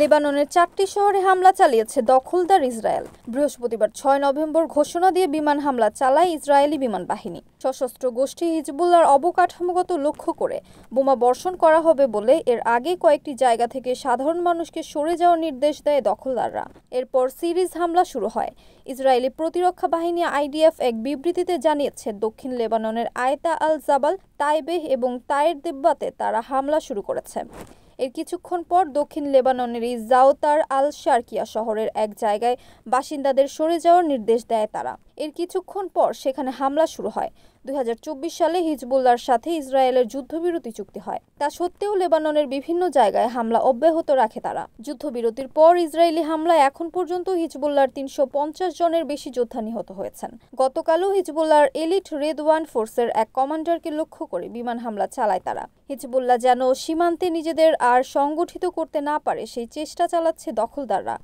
লেবাননের 4টি শহরে হামলা চালিয়েছে দখলদার ইসরায়েল। বৃহস্পতিবার 6 নভেম্বর ঘোষণা দিয়ে বিমান হামলা চালায় ইসরায়েলি বিমান বাহিনী। সশস্ত্র গোষ্ঠী হিজবুল্লাহর অবকাঠামোগত লক্ষ্য করে বোমা বর্ষণ করা হবে বলে এর আগে কয়েকটি জায়গা থেকে সাধারণ মানুষকে সরে যাওয়ার নির্দেশ দেয় দখলদাররা। এরপর সিরিজ হামলা শুরু হয়। ইসরায়েলি প্রতিরক্ষা বাহিনী আইডিএফ এক বিবৃতিতে জানিয়েছে, দক্ষিণ লেবাননের আয়তা আল জাবাল, তাইবেহ এবং তায়ের দেব্বাতে তারা হামলা শুরু করেছে। এর কিছুক্ষণ পর দক্ষিণ লেবাননের জাওতার আল শারকিয়া শহরের এক জায়গায় বাসিন্দাদের সরে যাওয়ার নির্দেশ দেয় তারা। এর কিছুক্ষণ পর সেখানে হামলা শুরু হয়। 2024 সালে হিজবুল্লাহর সাথে ইসরায়েলের যুদ্ধবিরতি চুক্তি হয়। তা সত্ত্বেও লেবাননের বিভিন্ন জায়গায় হামলা অব্যাহত রাখে তারা। যুদ্ধবিরতির পর ইসরায়েলি হামলায় এখন পর্যন্ত হিজবুল্লাহর 350 জনের বেশি যোদ্ধা নিহত হয়েছেন। গতকালও হিজবুল্লাহর এলিট রেড ওয়ান ফোর্সের এক কমান্ডারকে লক্ষ্য করে বিমান হামলা চালায় তারা। হিজবুল্লাহ যেন সীমান্তে নিজেদের আর সংগঠিত করতে না পারে সেই চেষ্টা চালাচ্ছে দখলদাররা।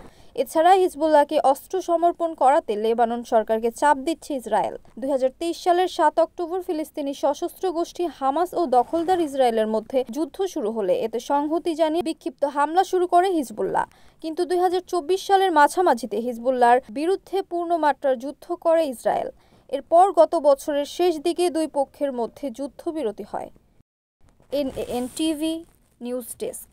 এছাড়া হিজবুল্লাহকে অস্ত্র সমর্পণ করাতে লেবানন সরকারকে চাপ দিচ্ছে ইসরায়েল। 2023 সালের 7 অক্টোবর ফিলিস্তিনি সশস্ত্র গোষ্ঠী হামাস ও দখলদার ইসরায়েলের মধ্যে যুদ্ধ শুরু হলে এতে সংহতি জানিয়ে বিক্ষিপ্ত হামলা শুরু করে হিজবুল্লাহ। কিন্তু 2024 সালের মাঝামাঝিতে হিজবুল্লাহর বিরুদ্ধে পূর্ণমাত্রার যুদ্ধ করে ইসরায়েল। এরপর গত বছরের শেষ দিকে দুই পক্ষের মধ্যে যুদ্ধবিরতি হয়। NAN TV news desk.